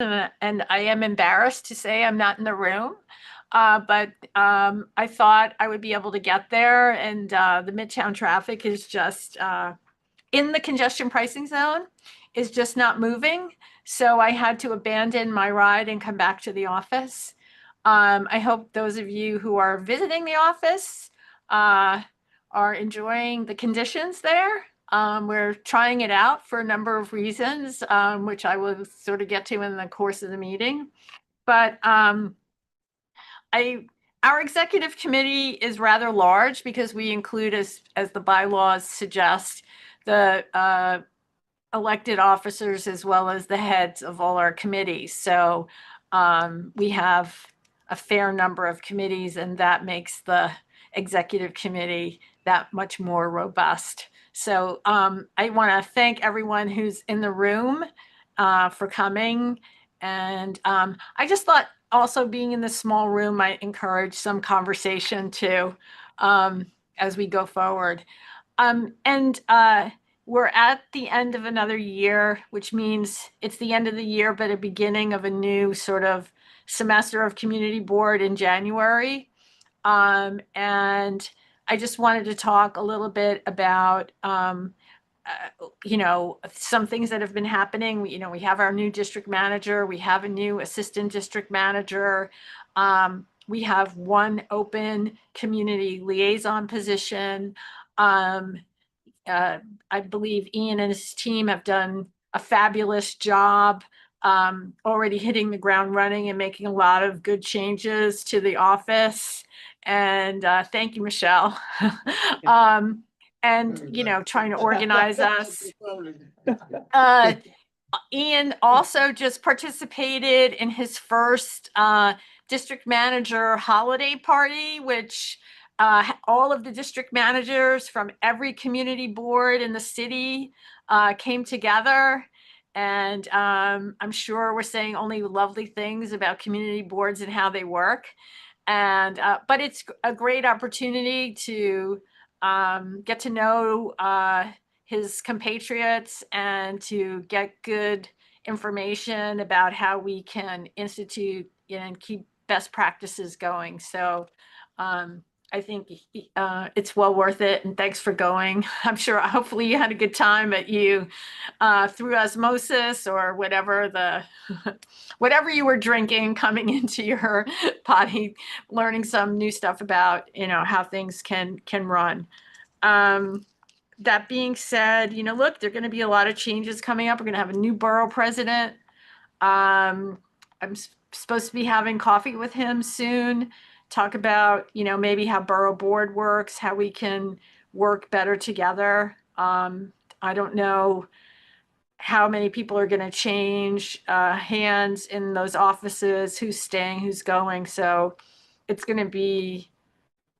and I am embarrassed to say I'm not in the room. But I thought I would be able to get there, and the Midtown traffic is just in the congestion pricing zone is just not moving. So I had to abandon my ride and come back to the office. I hope those of you who are visiting the office uh, are enjoying the conditions there. We're trying it out for a number of reasons, which I will sort of get to in the course of the meeting. But I our executive committee is rather large because we include, as the bylaws suggest, the elected officers as well as the heads of all our committees. So we have a fair number of committees, and that makes the executive committee that much more robust. So I want to thank everyone who's in the room for coming. And I just thought also being in this small room might encourage some conversation too as we go forward. And we're at the end of another year, which means it's the end of the year, but a beginning of a new sort of semester of community board in January. And I just wanted to talk a little bit about, some things that have been happening. We have our new district manager, we have a new assistant district manager. We have one open community liaison position. I believe Ian and his team have done a fabulous job already hitting the ground running and making a lot of good changes to the office. And thank you, Michelle. And trying to organize us. Ian also just participated in his first district manager holiday party, which all of the district managers from every community board in the city came together. And I'm sure we're saying only lovely things about community boards and how they work. And but it's a great opportunity to get to know his compatriots and to get good information about how we can institute and keep best practices going. So I think it's well worth it. And thanks for going. I'm sure, hopefully you had a good time at you through osmosis or whatever whatever you were drinking coming into your potty, learning some new stuff about, how things can run. That being said, look, there are going to be a lot of changes coming up. We're going to have a new borough president. I'm supposed to be having coffee with him soon, talk about, maybe how borough board works, how we can work better together. I don't know how many people are going to change hands in those offices, who's staying, who's going. So it's going to be,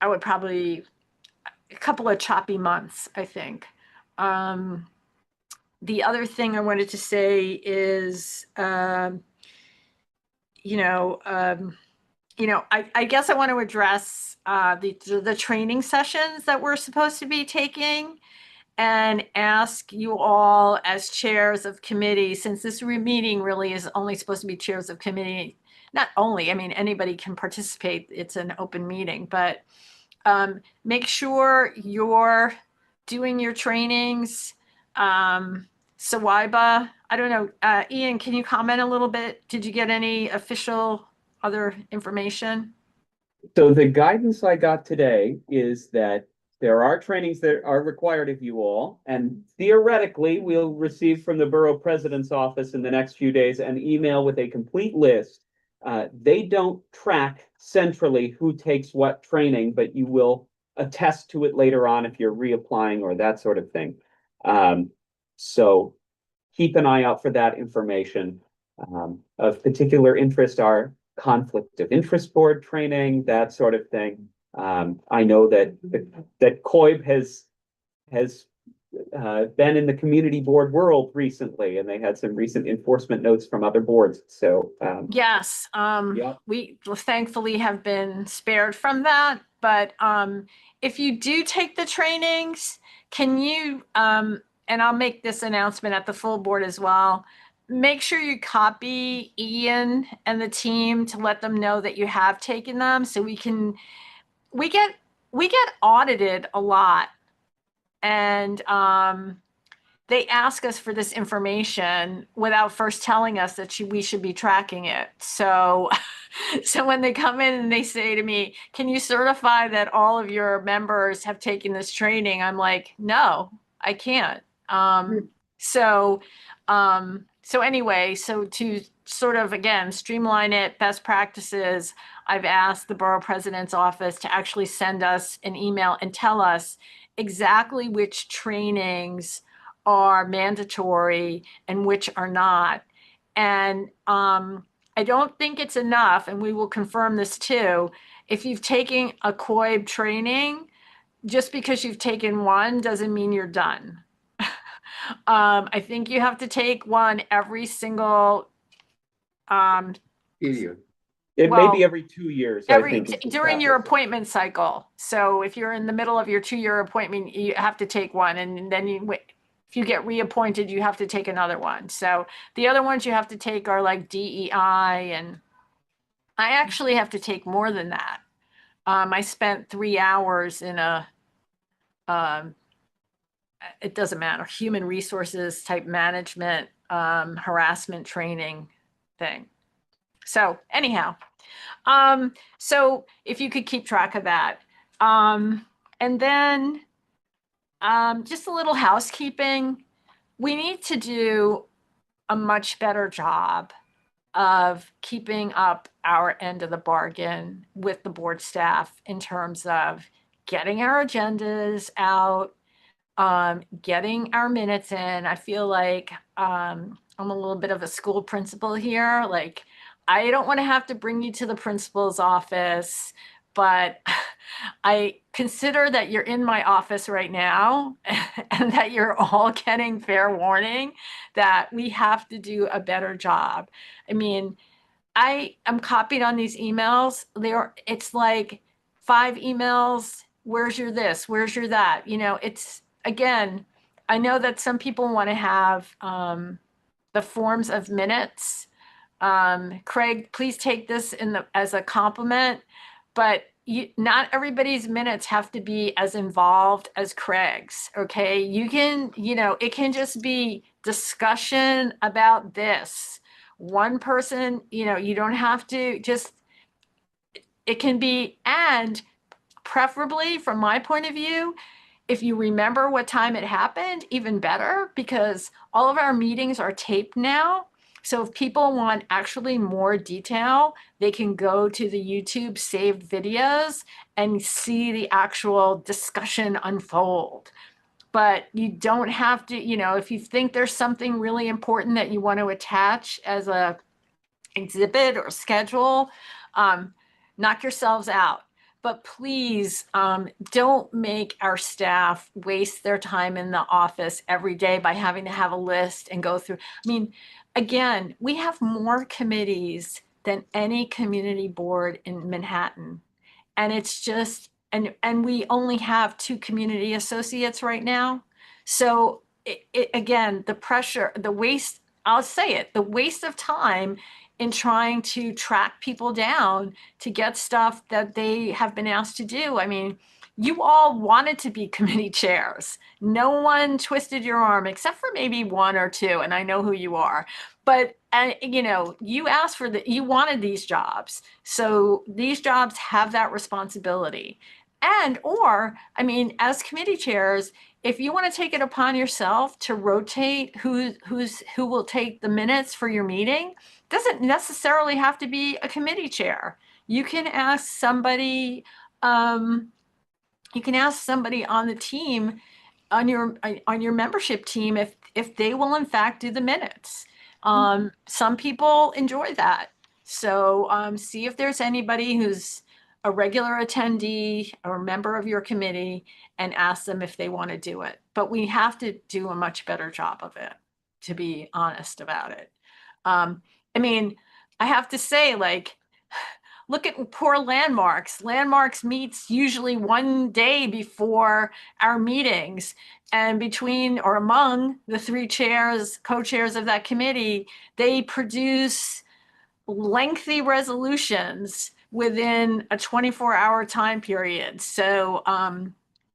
I would probably, a couple of choppy months, I think. The other thing I wanted to say is, I guess I want to address the training sessions that we're supposed to be taking and ask you all as chairs of committee, since this meeting really is only supposed to be chairs of committee, not only, I mean, anybody can participate, it's an open meeting, but make sure you're doing your trainings. Sawaiba, I don't know, Ian, can you comment a little bit? Did you get any official other information? So the guidance I got today is that there are trainings that are required of you all, and theoretically, we'll receive from the borough president's office in the next few days an email with a complete list. They don't track centrally who takes what training, but you will attest to it later on if you're reapplying or that sort of thing. So keep an eye out for that information. Of particular interest are conflict of interest board training, that sort of thing. I know that COIB has been in the community board world recently, and they had some recent enforcement notes from other boards. So yes, yeah. We thankfully have been spared from that. But if you do take the trainings, can you, and I'll make this announcement at the full board as well, make sure you copy Ian and the team to let them know that you have taken them, so we get audited a lot, and they ask us for this information without first telling us that we should be tracking it. So, so when they come in and they say to me, "Can you certify that all of your members have taken this training?" I'm like, "No, I can't." So, so anyway, so to sort of again streamline it, best practices, I've asked the borough president's office to actually send us an email and tell us exactly which trainings are mandatory and which are not. And I don't think it's enough, and we will confirm this too. If you've taken a COIB training, just because you've taken one doesn't mean you're done. I think you have to take one every single Idiot. It may well, be every 2 years, I think. is the during your statute. appointment cycle. So if you're in the middle of your 2-year appointment, you have to take one, and then if you get reappointed, you have to take another one. So the other ones you have to take are like DEI, and I actually have to take more than that. I spent 3 hours in a it doesn't matter, human resources type management, harassment training thing. So anyhow, so if you could keep track of that. And then just a little housekeeping. We need to do a much better job of keeping up our end of the bargain with the board staff in terms of getting our agendas out, getting our minutes in. I feel like I'm a little bit of a school principal here. Like, I don't want to have to bring you to the principal's office, but I consider that you're in my office right now and that you're all getting fair warning that we have to do a better job. I mean, I am copied on these emails. It's like 5 emails. Where's your this? Where's your that? You know, it's again, I know that some people want to have the forms of minutes. Craig, please take this as a compliment, but not everybody's minutes have to be as involved as Craig's. Okay, you can, it can just be discussion about this. One person, you don't have to just. It can be, and preferably from my point of view, if you remember what time it happened, even better, because all of our meetings are taped now. So if people want actually more detail, they can go to the YouTube saved videos and see the actual discussion unfold. But you don't have to, if you think there's something really important that you want to attach as a exhibit or schedule, knock yourselves out. But please don't make our staff waste their time in the office every day by having to have a list and go through. I mean, again, we have more committees than any community board in Manhattan. And it's just, and we only have 2 community associates right now. So again, the pressure, the waste, I'll say it, the waste of time in trying to track people down to get stuff that they have been asked to do. I mean, you all wanted to be committee chairs. No one twisted your arm except for maybe 1 or 2, and I know who you are. But you asked for you wanted these jobs. So these jobs have that responsibility. I mean, as committee chairs, if you want to take it upon yourself to rotate who will take the minutes for your meeting, doesn't necessarily have to be a committee chair. You can ask somebody, on the team, on your membership team, if they will in fact do the minutes. Some people enjoy that. So see if there's anybody who's a regular attendee or a member of your committee and ask them if they want to do it. But we have to do a much better job of it, to be honest about it. I mean, I have to say, like look at poor Landmarks. Landmarks meets usually one day before our meetings. And between or among the three chairs, co-chairs of that committee, they produce lengthy resolutions within a 24-hour time period. So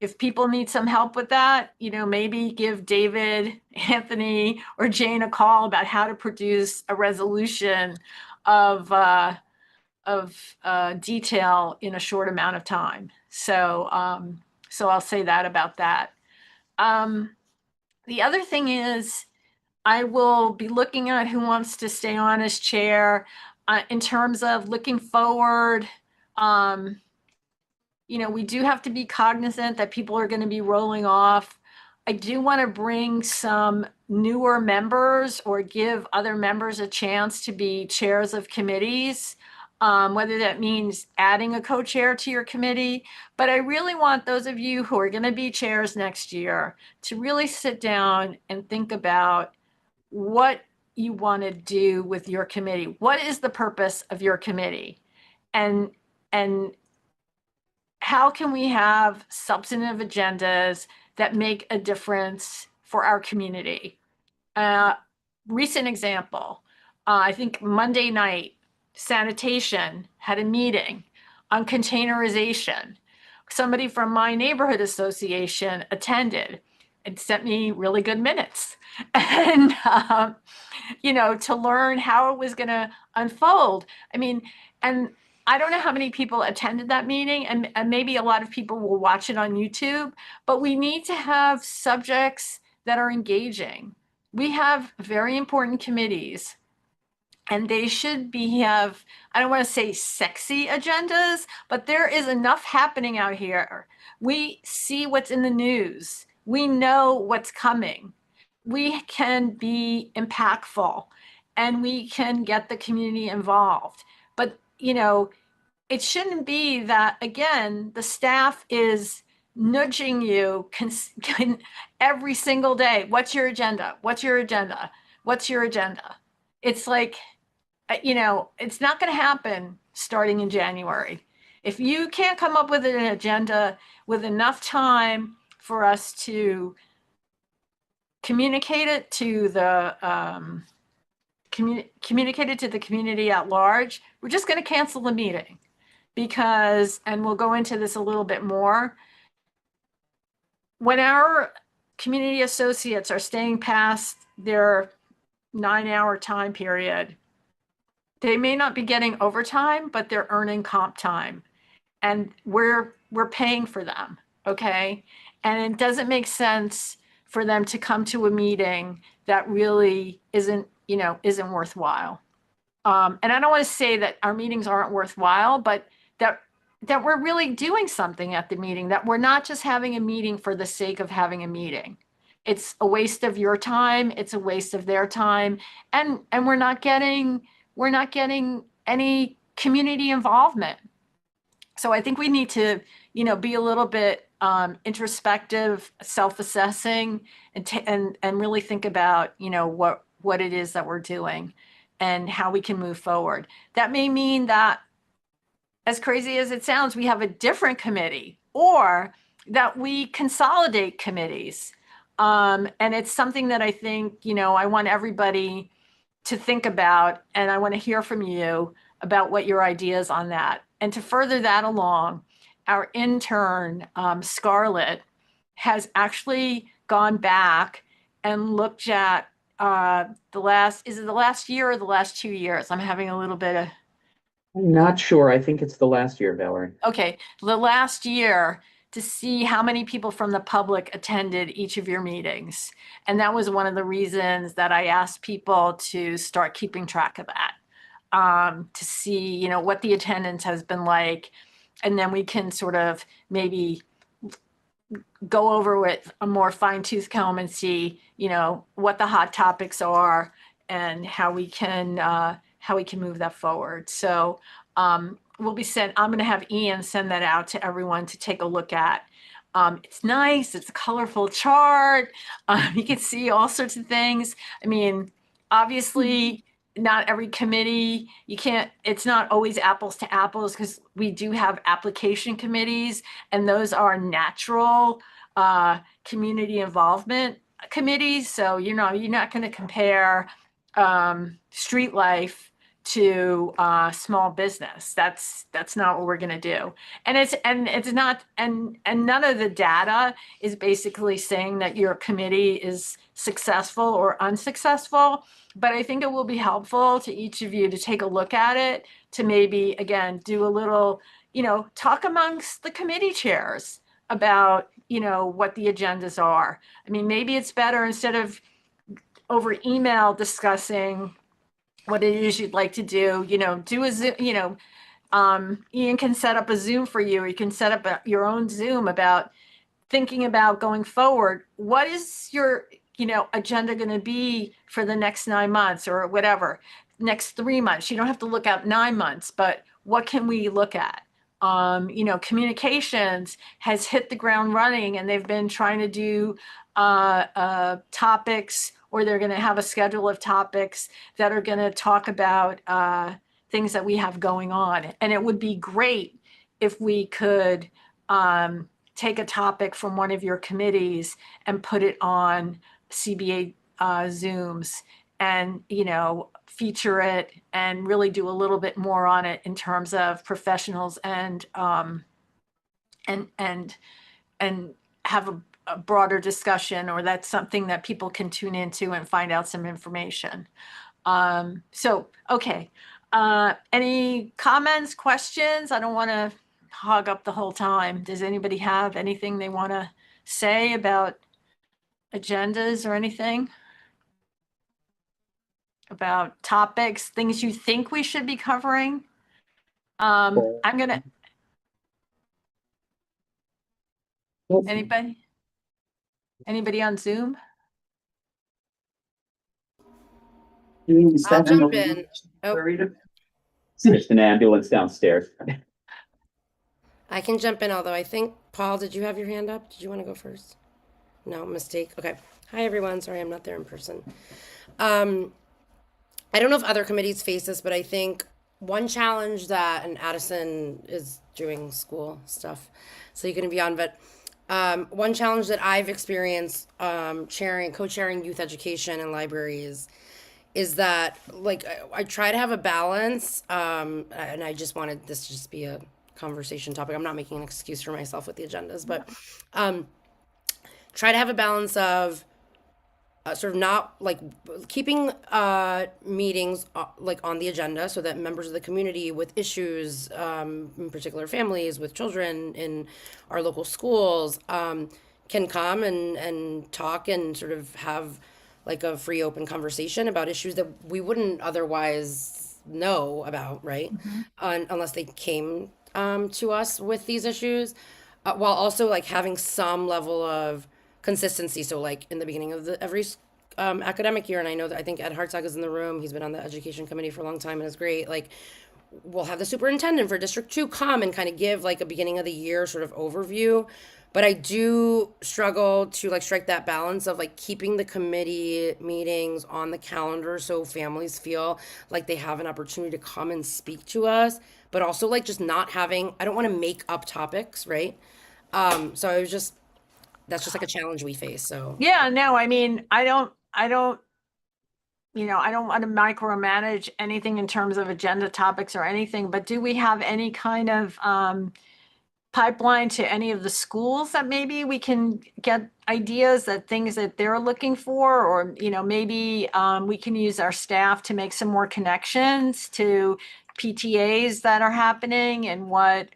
if people need some help with that, maybe give David, Anthony, or Jane a call about how to produce a resolution of detail in a short amount of time. So I'll say that about that. The other thing is, I will be looking at who wants to stay on as chair in terms of looking forward. We do have to be cognizant that people are going to be rolling off. I do want to bring some newer members or give other members a chance to be chairs of committees, whether that means adding a co-chair to your committee. But I really want those of you who are going to be chairs next year to really sit down and think about what you want to do with your committee. What is the purpose of your committee? And how can we have substantive agendas that make a difference for our community? Recent example, I think Monday night, sanitation had a meeting on containerization. Somebody from my neighborhood association attended and sent me really good minutes. And, to learn how it was going to unfold. And I don't know how many people attended that meeting, and maybe a lot of people will watch it on YouTube, but we need to have subjects that are engaging. We have very important committees, and they should have, I don't want to say sexy agendas, but there is enough happening out here. We see what's in the news. We know what's coming. We can be impactful, and we can get the community involved. But, it shouldn't be that, again, the staff is nudging you every single day. What's your agenda? What's your agenda? What's your agenda? It's like, it's not going to happen starting in January. If you can't come up with an agenda with enough time for us to communicate it to the community at large, we're just going to cancel the meeting. Because, and we'll go into this a little bit more, when our community associates are staying past their 9-hour time period, they may not be getting overtime, but they're earning comp time. And we're paying for them, okay? And it doesn't make sense for them to come to a meeting that really isn't worthwhile. And I don't want to say that our meetings aren't worthwhile, but that we're really doing something at the meeting, that we're not just having a meeting for the sake of having a meeting. It's a waste of your time. It's a waste of their time. And we're not getting any community involvement. So I think we need to, be a little bit introspective, self-assessing, and really think about, what it is that we're doing and how we can move forward. That may mean that, as crazy as it sounds, we have a different committee, or that we consolidate committees. And it's something that I think, I want everybody to think about, and I want to hear from you about what your ideas on that. And to further that along, our intern, Scarlett, has actually gone back and looked at the last year or the last 2 years? I'm having a little bit of... I'm not sure. I think it's the last year, Valerie. Okay, the last year, to see how many people from the public attended each of your meetings. And that was one of the reasons that I asked people to start keeping track of that, to see, what the attendance has been like. And then we can sort of maybe go over with a more fine-tooth comb and see, what the hot topics are and how we can move that forward. So I'm going to have Ian send that out to everyone to take a look at. It's nice. It's a colorful chart. You can see all sorts of things. Obviously, not every committee, you can't, it's not always apples to apples because we do have application committees and those are natural community involvement committees. So, you know, you're not going to compare street life to small business. That's not what we're going to do. And it's not, and none of the data is basically saying that your committee is successful or unsuccessful. But I think it will be helpful to each of you to take a look at it, to maybe, again, do a little, you know, talk amongst the committee chairs about, you know, what the agendas are. I mean, maybe it's better instead of over email discussing what it is you'd like to do, you know, do a Zoom, you know, Ian can set up a Zoom for you, or you can set up your own Zoom about thinking about going forward. What is your, you know, agenda going to be for the next 9 months or whatever, next 3 months? You don't have to look out 9 months, but what can we look at? You know, communications has hit the ground running and they've been trying to do topics, or they're going to have a schedule of topics that are going to talk about things that we have going on. And it would be great if we could take a topic from one of your committees and put it on CBA Zooms and, you know, feature it and really do a little bit more on it in terms of professionals and have a broader discussion, or that's something that people can tune into and find out some information. So, okay. Any comments, questions? I don't want to hog up the whole time. Does anybody have anything they want to say about agendas or anything? About topics, things you think we should be covering? I'm gonna, anybody on Zoom? I'll jump in. Oh, There's an ambulance downstairs. I can jump in, although I think, Paul, did you have your hand up? Did you want to go first? No, mistake. Okay. Hi, everyone. Sorry, I'm not there in person. I don't know if other committees face this, but I think one challenge that, and Addison is doing school stuff, so you can be on, but one challenge that I've experienced co-chairing youth education in libraries is that, like, I try to have a balance, and I just wanted this to just be a conversation topic. I'm not making an excuse for myself with the agendas, but try to have a balance of sort of not like keeping meetings like on the agenda so that members of the community with issues, in particular families with children in our local schools, can come and talk and sort of have like a free open conversation about issues that we wouldn't otherwise know about, right? Unless they came to us with these issues, while also like having some level of consistency. So like in the beginning of every academic year, and I know that I think Ed Hartzog is in the room. He's been on the education committee for a long time and is great. Like we'll have the superintendent for District 2 come and kind of give like a beginning of the year sort of overview. But I do struggle to like strike that balance of like keeping the committee meetings on the calendar so families feel like they have an opportunity to come and speak to us, but also like just not having, I don't want to make up topics, right? So I was just, that's just like a challenge we face. So Yeah, no, I mean, I don't, you know, I don't want to micromanage anything in terms of agenda topics or anything, but do we have any kind of pipeline to any of the schools that maybe we can get ideas, that things that they're looking for, or, you know, maybe we can use our staff to make some more connections to PTAs that are happening, and what,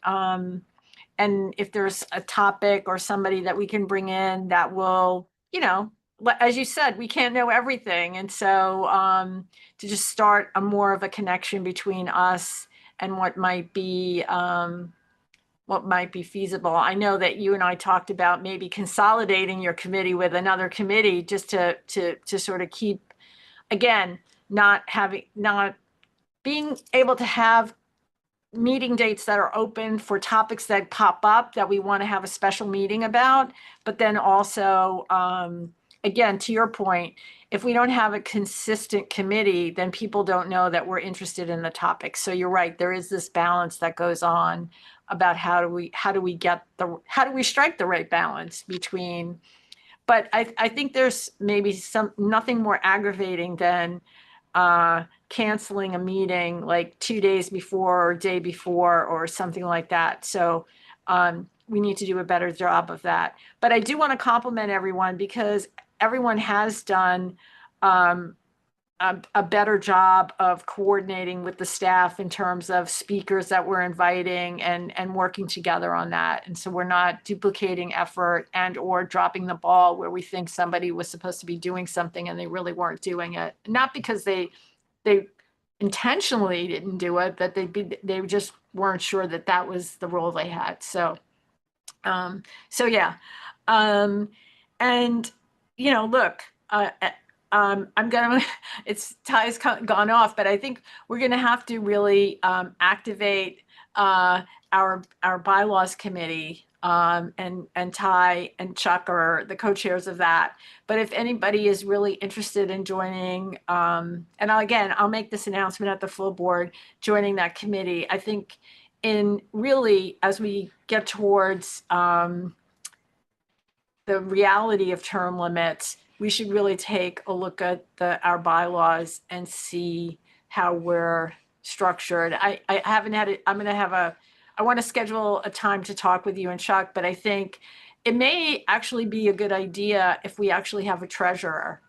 and if there's a topic or somebody that we can bring in that will, you know, as you said, we can't know everything. And so to just start a more of a connection between us and what might be feasible. I know that you and I talked about maybe consolidating your committee with another committee just to sort of keep, again, not being able to have meeting dates that are open for topics that pop up that we want to have a special meeting about, but then also again, to your point, if we don't have a consistent committee, then people don't know that we're interested in the topic. So you're right, there is this balance that goes on about how do we strike the right balance between, but I think there's maybe nothing more aggravating than canceling a meeting like 2 days before or day before or something like that. So we need to do a better job of that. But I do want to compliment everyone because everyone has done a better job of coordinating with the staff in terms of speakers that we're inviting and working together on that. And so we're not duplicating effort and or dropping the ball where we think somebody was supposed to be doing something and they really weren't doing it. Not because they intentionally didn't do it, but they just weren't sure that that was the role they had. So yeah. And look, it's Ty's gone off, but I think we're gonna have to really activate our bylaws committee, and Ty and Chuck are the co-chairs of that. But if anybody is really interested in joining, and I'll make this announcement at the full board, joining that committee, I think in really, as we get towards the reality of term limits, we should really take a look at our bylaws and see how we're structured. I haven't had it. I want to schedule a time to talk with you and Chuck, but I think it may actually be a good idea if we actually have a treasurer.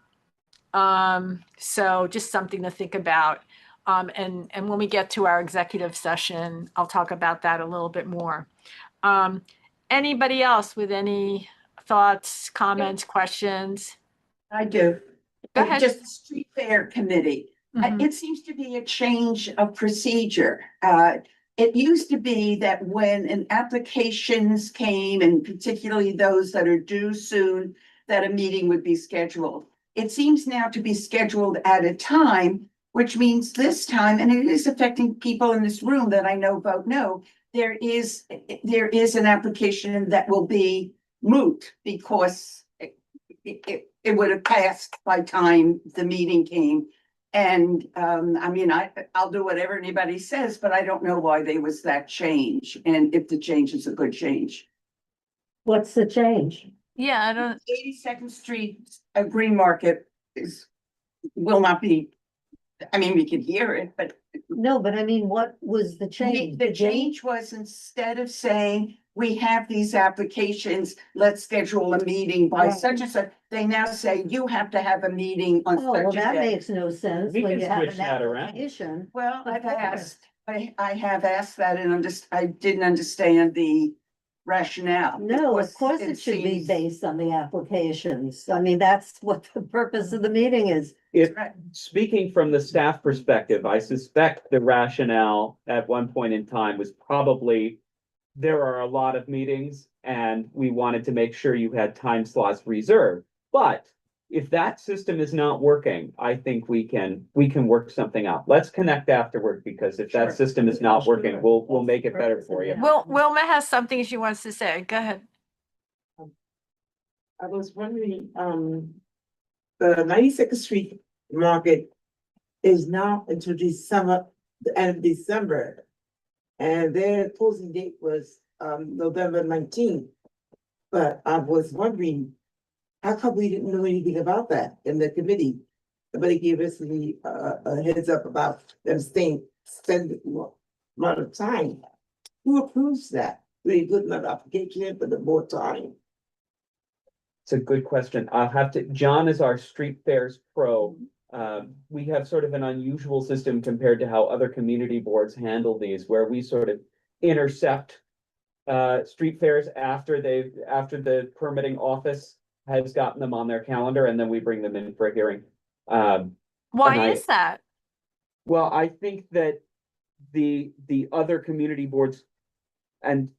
So just something to think about. And when we get to our executive session, I'll talk about that a little bit more. Anybody else with any thoughts, comments, questions? I do. Go ahead. Just the street fair committee. Mhm. It seems to be a change of procedure. It used to be that when applications came, and particularly those that are due soon, that a meeting would be scheduled. It seems now to be scheduled at a time, which means this time, and it is affecting people in this room that I know vote no, there is an application that will be moot because it would have passed by time the meeting came. And I'll do whatever anybody says, but I don't know why there was that change and if the change is a good change. What's the change? Yeah, I don't, 82nd Street, Green Market will not be, we could hear it, but No, but I mean, what was the change? the change was instead of saying, we have these applications, let's schedule a meeting by Right. such and such, they now say you have to have a meeting on Oh, well, such a that day. makes no sense We when can you have switch an that around. application. Well, I've Of course. asked, I have asked that and I didn't understand the rationale. No, of because course it should be seems- based on the applications. I mean, that's what the purpose of the meeting is. If, Right. speaking from the staff perspective, I suspect the rationale at one point in time was probably there are a lot of meetings and we wanted to make sure you had time slots reserved. But if that system is not working, I think we can work something out. Let's connect afterward, because if that Sure. system is not Sure. working, we'll That's make the it better purpose for of you. it. Wilma has something she wants to say. Go ahead. I was wondering, the 92nd Street Market is now until December, the end of December. And their closing date was, November 19th. But I was wondering, how come we didn't know anything about that in the committee? Nobody gave us any, a heads up about them staying, spending a lot of time. Who approves that? We put an application in for the more time. It's a good question. I'll have to, John is our street fairs pro. We have sort of an unusual system compared to how other community boards handle these, where we sort of intercept street fairs after the permitting office has gotten them on their calendar, and then we bring them in for a hearing. Why And is that? Well, I think that the other community boards, and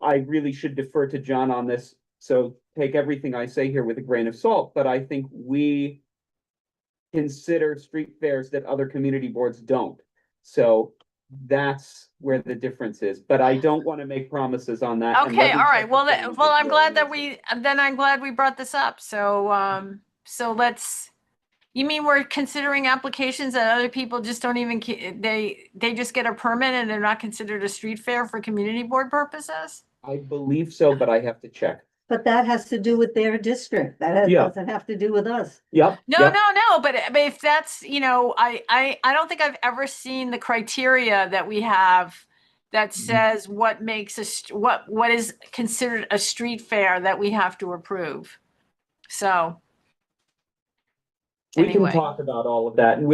I really should defer to John on this, so take everything I say here with a grain of salt, but I think we consider street fairs that other community boards don't. So That's where the difference is, but I don't want to make promises on that. and Okay, let me all right. check Well, with Jen well, if I'm you're glad that interested. I'm glad we brought this up. So, so you mean we're considering applications that other people just don't even, they just get a permit and they're not considered a street fair for community board purposes? I believe so, but I have to check. But that has to do with their district. Yeah. Doesn't have to do with us. Yep, No, yep. no, but if that's, I don't think I've ever seen the criteria that we have that says what makes what is considered a street fair that we have to approve. So. We can Anyway. talk about all of that, and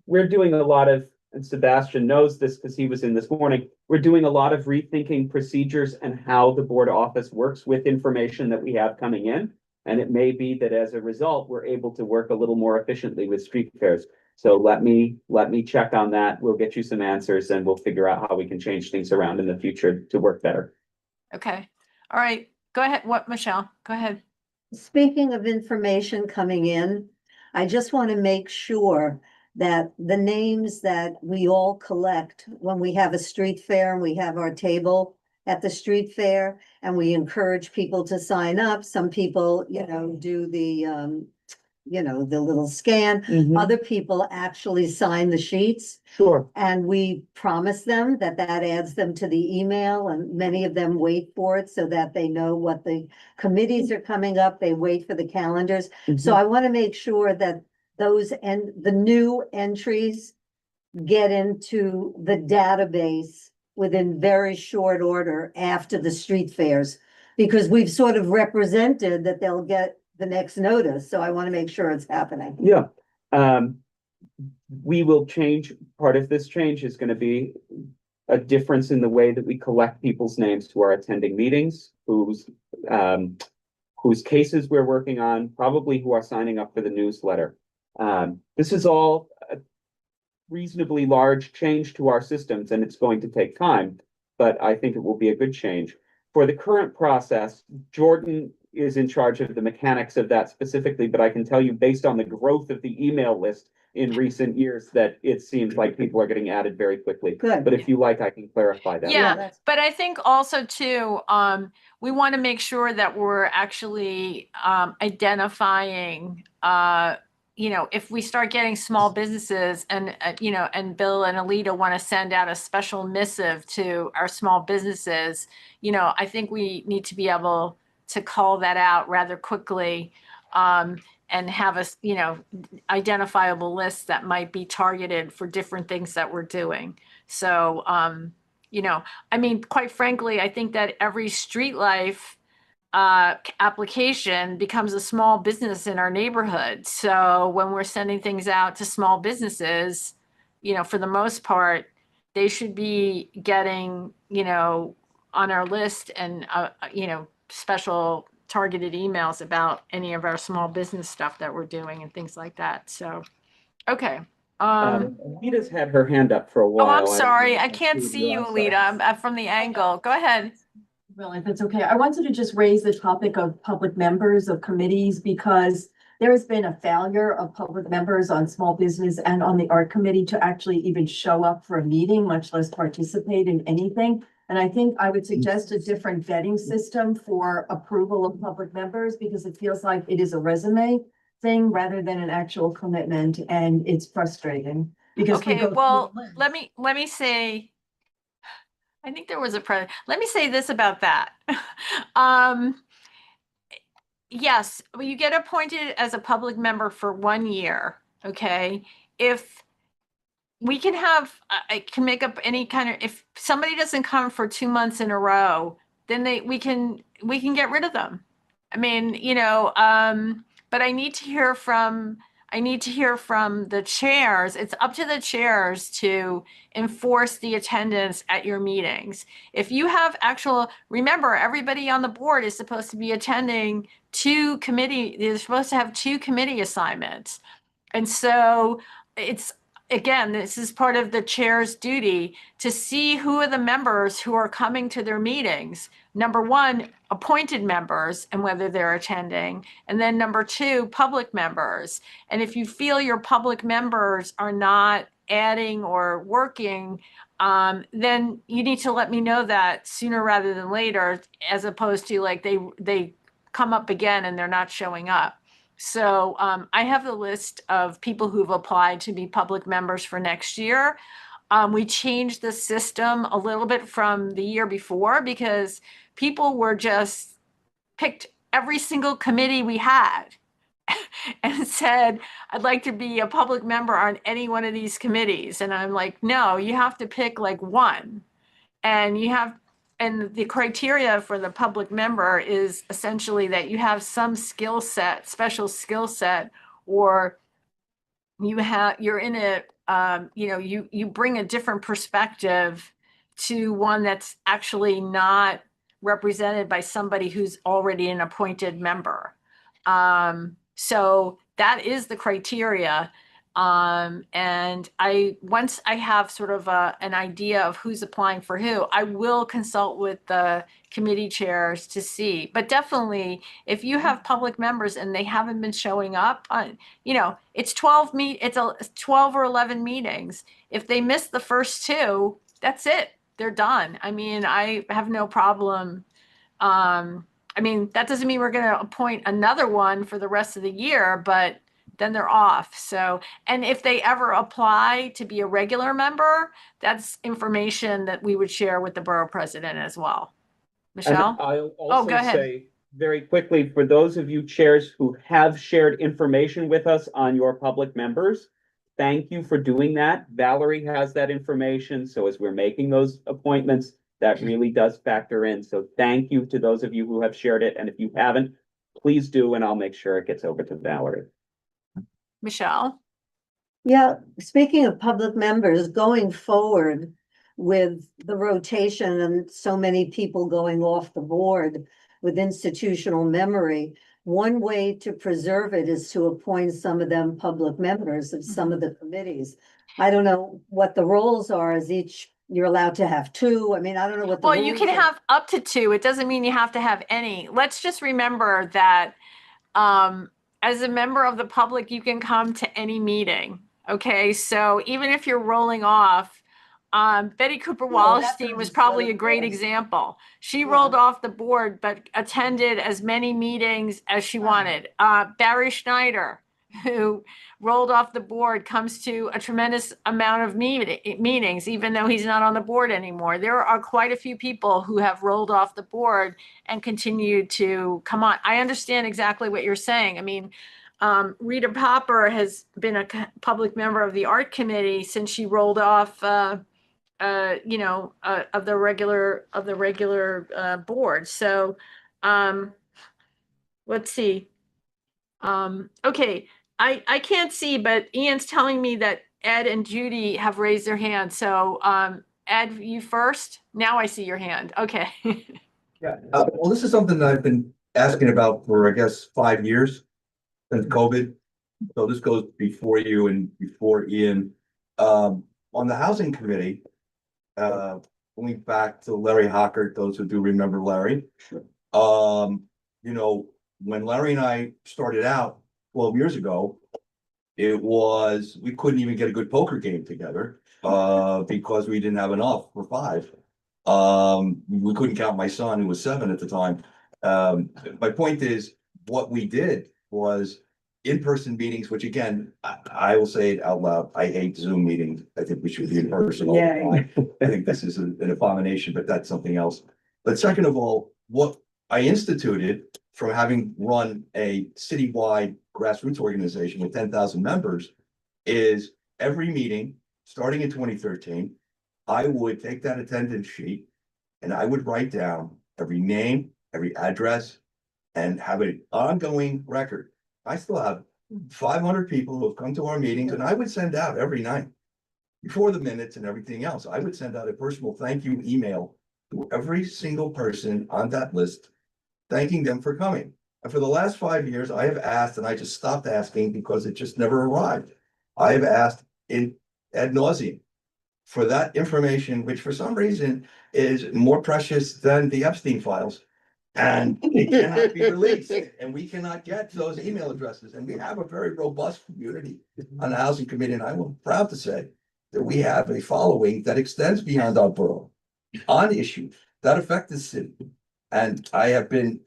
we're doing a lot of, and Sebastian knows this because he was in this morning. We're doing a lot of rethinking procedures and how the board office works with information that we have coming in. And it may be that as a result, we're able to work a little more efficiently with street fairs. So let me check on that. We'll get you some answers and we'll figure out how we can change things around in the future to work better. Okay, all right, go ahead. What, Michelle? Go ahead. Speaking of information coming in, I just want to make sure that the names that we all collect when we have a street fair and we have our table at the street fair and we encourage people to sign up. Some people, do the, the little scan. Other people actually sign the sheets. Sure. And we promise them that adds them to the email, and many of them wait for it so that they know what the committees are coming up. They wait for the calendars. So I want to make sure that the new entries get into the database within very short order after the street fairs. Because we've sort of represented that they'll get the next notice. So I want to make sure it's happening. Yeah. We will change, part of this change is gonna be a difference in the way that we collect people's names who are attending meetings, whose cases we're working on, probably who are signing up for the newsletter. This is all a reasonably large change to our systems, and it's going to take time, but I think it will be a good change. For the current process, Jordan is in charge of the mechanics of that specifically, but I can tell you based on the growth of the email list in recent years that it seems like people are getting added very quickly. Good. But if you like, I can clarify that. Yeah, that's- but I think also too, we want to make sure that we're actually identifying, if we start getting small businesses and, and Bill and Alita want to send out a special missive to our small businesses, I think we need to be able to call that out rather quickly, and have a, identifiable list that might be targeted for different things that we're doing. So, quite frankly, I think that every street life application becomes a small business in our neighborhood. So when we're sending things out to small businesses, for the most part, they should be getting, on our list and, special targeted emails about any of our small business stuff that we're doing and things like that. So, okay. Alita's had her hand up for a while. Oh, I'm I don't sorry. know I if can't you see you, also- Alita. I'm from the angle. Go ahead. Well, if it's okay, I wanted to just raise the topic of public members of committees because there has been a failure of public members on small business and on the art committee to actually even show up for a meeting, much less participate in anything. And I think I would suggest a different vetting system for approval of public members because it feels like it is a resume thing rather than an actual commitment, and it's frustrating because we Okay, go through well, the list. let me say, I think there was let me say this about that. Yes, well, you get appointed as a public member for 1 year, okay? If we can have, I can make up any kind of, if somebody doesn't come for 2 months in a row, then we can get rid of them. I mean, but I need to hear from the chairs. It's up to the chairs to enforce the attendance at your meetings. If you have remember, everybody on the board is supposed to be attending they're supposed to have 2 committee assignments. And so again, this is part of the chair's duty to see who are the members who are coming to their meetings. Number 1, appointed members and whether they're attending. And then number 2, public members. And if you feel your public members are not adding or working, then you need to let me know that sooner rather than later, as opposed to like they come up again and they're not showing up. So I have the list of people who've applied to be public members for next year. We changed the system a little bit from the year before because people were just picked every single committee we had and said, I'd like to be a public member on any one of these committees. And I'm like, no, you have to pick like one. And and the criteria for the public member is essentially that you have some skill set, special skill set, or you're in a, you bring a different perspective to one that's actually not represented by somebody who's already an appointed member. So that is the criteria. And once I have sort of an idea of who's applying for who, I will consult with the committee chairs to see. But definitely, if you have public members and they haven't been showing up, it's 12 or 11 meetings. If they miss the first two, that's it. They're done. I mean, I have no problem. That doesn't mean we're going to appoint another one for the rest of the year, but then they're off. So, and if they ever apply to be a regular member, that's information that we would share with the borough president as well. And Michelle? I'll go also ahead. say very quickly, for those of you chairs who have shared information with us on your public members, thank you for doing that. Valerie has that information. So as we're making those appointments, that really does factor in. So thank you to those of you who have shared it. And if you haven't, please do, and I'll make sure it gets over to Valerie. Michelle? Yeah, speaking of public members, going forward with the rotation and so many people going off the board with institutional memory, one way to preserve it is to appoint some of them public members of some of the committees. I don't know what the roles are, as you're allowed to have two. I mean, I don't know what the Well, you rules can are. have up to two. It doesn't mean you have to have any. Let's just remember that as a member of the public, you can come to any meeting. Okay, so even if you're rolling off, Betty Cooper Wallerstein was probably a great example. She rolled off the board, but attended as many meetings as she wanted. Barry Schneider, who rolled off the board, comes to a tremendous amount of meetings, even though he's not on the board anymore. There are quite a few people who have rolled off the board and continue to come on. I understand exactly what you're saying. I mean, Rita Popper has been a public member of the art committee since she rolled off, of the regular board. So, let's see. Okay, I can't see, but Ian's telling me that Ed and Judy have raised their hands. So, Ed, you first. Now I see your hand. Okay. Yeah, well, this is something that I've been asking about for, I guess, 5 years since COVID. So this goes before you and before Ian. On the housing committee, going back to Larry Hockert, those who do remember Larry. When Larry and I started out 12 years ago, we couldn't even get a good poker game together, because we didn't have enough for 5. We couldn't count my son, who was 7 at the time. My point is, what we did was in-person meetings, which again, I will say it out loud, I hate Zoom meetings. I think we should be in person all the time. I think this is an abomination, but that's something else. But second of all, what I instituted from having run a citywide grassroots organization with 10,000 members is every meeting, starting in 2013, I would take that attendance sheet and I would write down every name, every address, and have an ongoing record. I still have 500 people who have come to our meetings, and I would send out every night, before the minutes and everything else, I would send out a personal thank you email to every single person on that list, thanking them for coming. And for the last 5 years, I have asked, and I just stopped asking because it just never arrived. I have asked ad nauseum for that information, which for some reason is more precious than the Epstein files. And it cannot be released, and we cannot get those email addresses. And we have a very robust community on the housing committee, and I'm proud to say that we have a following that extends beyond our borough on issues that affect the city. And I have been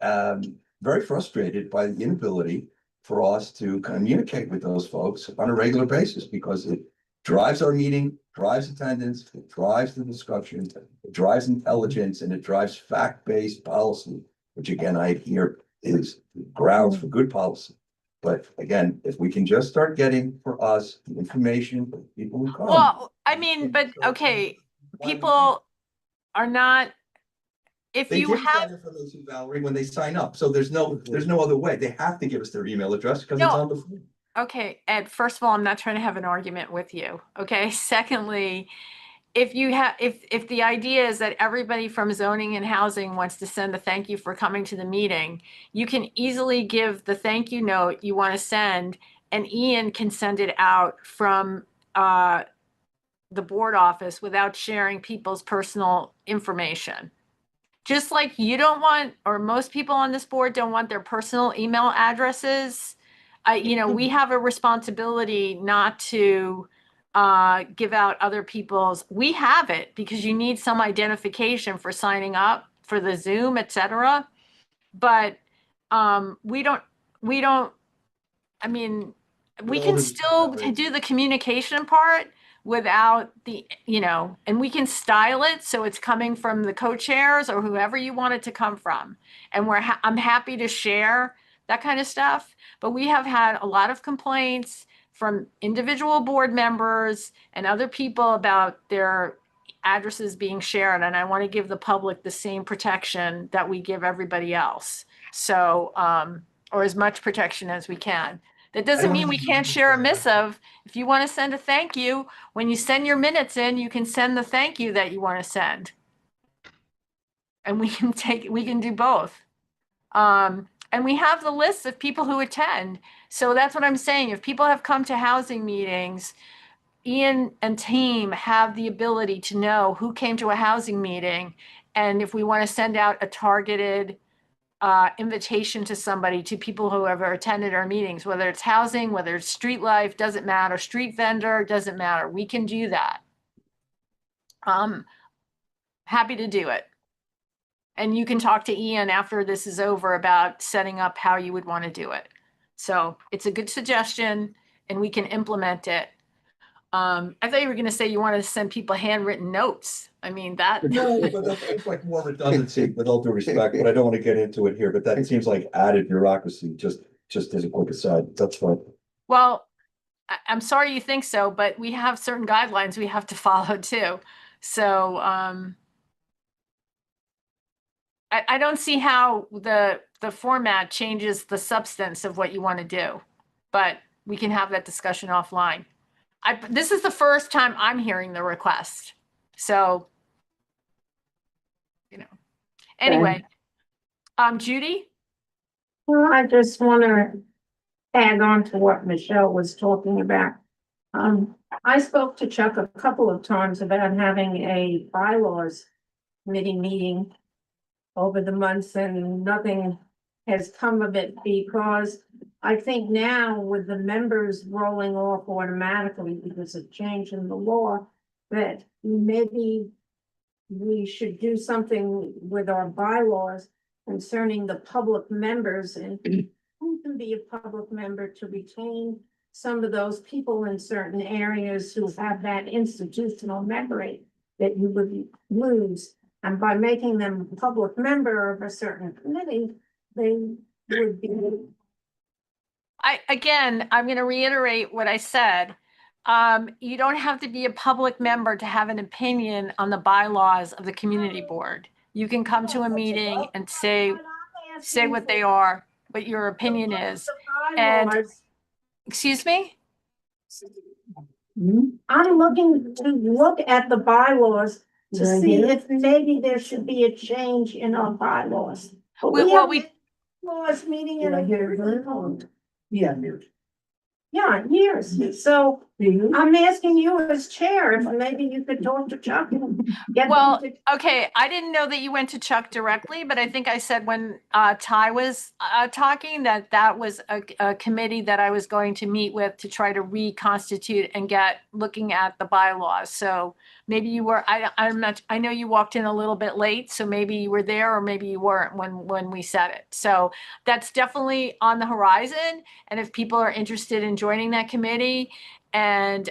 very frustrated by the inability for us to communicate with those folks on a regular basis, because it drives our meeting, drives attendance, it drives the discussion, it drives intelligence, and it drives fact-based policy, which again, I hear is grounds for good policy. But again, if we can just start getting for us the information, for people who come. Well, I mean, but okay, people are not, if They you give us that have, information, Valerie, when they sign up, so there's no other way, they have to give us their email address because it's No. on the form. okay, Ed, first of all, I'm not trying to have an argument with you, okay? Secondly, if you have, if the idea is that everybody from zoning and housing wants to send a thank you for coming to the meeting, you can easily give the thank you note you want to send, and Ian can send it out from the board office without sharing people's personal information. Just like you don't want, or most people on this board don't want their personal email addresses. We have a responsibility not to give out other people's, we have it because you need some identification for signing up for the Zoom, etc. But we don't, I mean, we can still do the communication part without the, and we can style it so it's coming from the co-chairs or whoever you want it to come from. And I'm happy to share that kind of stuff. But we have had a lot of complaints from individual board members and other people about their addresses being shared. And I want to give the public the same protection that we give everybody else. So, or as much protection as we can. That doesn't mean we can't share a missive. If you want to send a thank you, when you send your minutes in, you can send the thank you that you want to send. And we can do both. And we have the list of people who attend. So that's what I'm saying. If people have come to housing meetings, Ian and team have the ability to know who came to a housing meeting. And if we want to send out a targeted invitation to somebody, to people who have attended our meetings, whether it's housing, whether it's street life, doesn't matter, street vendor, doesn't matter. We can do that. Happy to do it. And you can talk to Ian after this is over about setting up how you would want to do it. So it's a good suggestion and we can implement it. I thought you were going to say you wanted to send people handwritten notes. I mean, that. No, but that seems like more redundancy, with all due respect, but I don't want to get into it here, but that seems like added bureaucracy, just as a quick aside, that's fine. Well, I'm sorry you think so, but we have certain guidelines we have to follow too. So I don't see how the format changes the substance of what you want to do, but we can have that discussion offline. This is the first time I'm hearing the request. So, anyway, Judy? Well, I just want to add on to what Michelle was talking about. I spoke to Chuck a couple of times about having a bylaws committee meeting over the months, and nothing has come of it, because I think now with the members rolling off automatically because of change in the law, that maybe we should do something with our bylaws concerning the public members and who can be a public member, to retain some of those people in certain areas who have that institutional memory that you would lose. And by making them a public member of a certain committee, they would be. I'm going to reiterate what I said. You don't have to be a public member to have an opinion on the bylaws of the community board. You can come to a meeting and say what they are, what your opinion is. And, excuse me? I'm looking to look at the bylaws to see if maybe there should be a change in our bylaws. Bylaws meeting in a year. Yeah, years. So I'm asking you as chair, if maybe you could talk to Chuck and get Well, them to. okay, I didn't know that you went to Chuck directly, but I think I said when Ty was talking that that was a committee that I was going to meet with to try to reconstitute and get looking at the bylaws. So maybe you were, I'm not, I know you walked in a little bit late, so maybe you were there or maybe you weren't when we said it. So that's definitely on the horizon. And if people are interested in joining that committee, and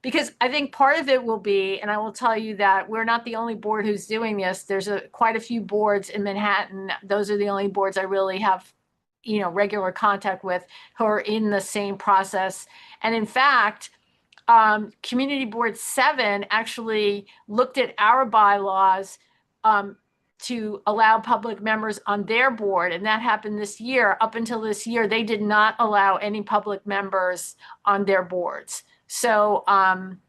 because I think part of it will be, and I will tell you that we're not the only board who's doing this. There's quite a few boards in Manhattan. Those are the only boards I really have, regular contact with who are in the same process. And in fact, Community Board 7 actually looked at our bylaws to allow public members on their board, and that happened this year. Up until this year, they did not allow any public members on their boards. So,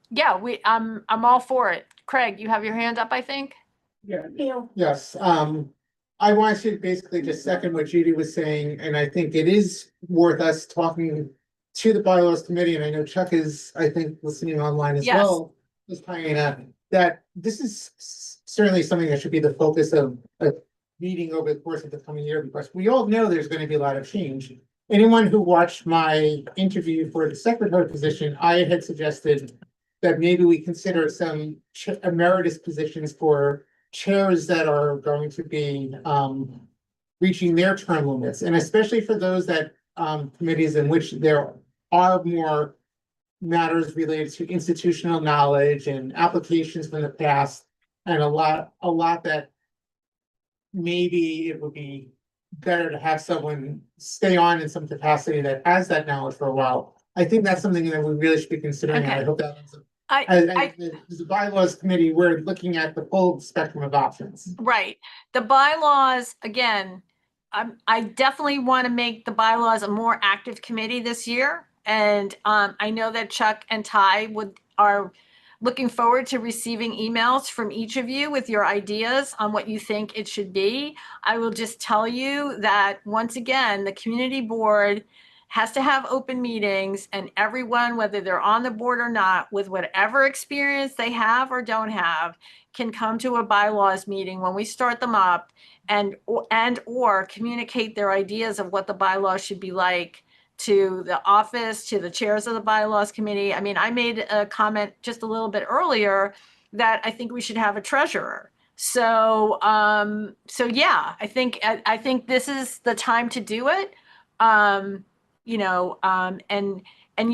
yeah, I'm all for it. Craig, you have your hand up, I think? Yes, I wanted to basically just second what Judy was saying, and I think it is worth us talking to the bylaws committee, and I know Chuck is, I think, listening online as Yes. well. Ms. Piana, that this is certainly something that should be the focus of a meeting over the course of the coming year, because we all know there's going to be a lot of change. Anyone who watched my interview for the secretary position, I had suggested that maybe we consider some emeritus positions for chairs that are going to be reaching their term limits, and especially for those that committees in which there are more matters related to institutional knowledge and applications from the past, and a lot that maybe it would be better to have someone stay on in some capacity that has that knowledge for a while. I think that's something that we really should be considering, and I Okay. hope that I as the bylaws committee, we're looking at the full spectrum of options. Right. The bylaws, again, I definitely want to make the bylaws a more active committee this year. And I know that Chuck and Ty are looking forward to receiving emails from each of you with your ideas on what you think it should be. I will just tell you that once again, the community board has to have open meetings, and everyone, whether they're on the board or not, with whatever experience they have or don't have, can come to a bylaws meeting when we start them up or communicate their ideas of what the bylaws should be like to the office, to the chairs of the bylaws committee. I mean, I made a comment just a little bit earlier that I think we should have a treasurer. So, yeah, I think this is the time to do it. And you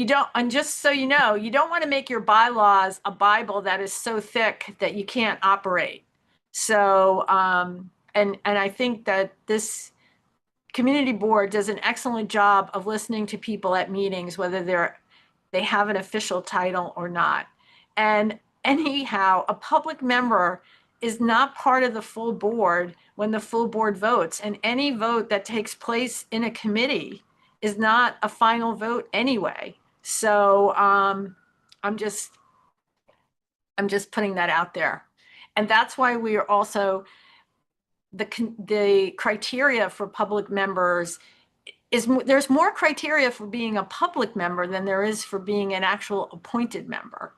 don't, and just so you know, you don't want to make your bylaws a Bible that is so thick that you can't operate. So, and I think that this community board does an excellent job of listening to people at meetings, whether they have an official title or not. And anyhow, a public member is not part of the full board when the full board votes, and any vote that takes place in a committee is not a final vote anyway. So I'm just putting that out there. And that's why we are also, the criteria for public members there's more criteria for being a public member than there is for being an actual appointed member.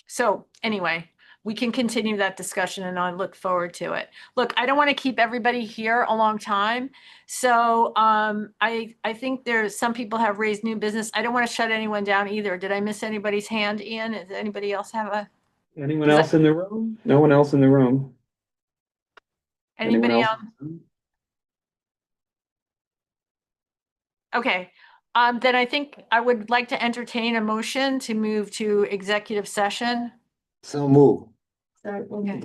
So anyway, we can continue that discussion, and I look forward to it. Look, I don't want to keep everybody here a long time. So I think there's some people have raised new business. I don't want to shut anyone down either. Did I miss anybody's hand, Ian? Does anybody else have Anyone else in the room? No one else in the room? Anyone anybody else? else? Okay, then I think I would like to entertain a motion to move to executive session. So move. Okay.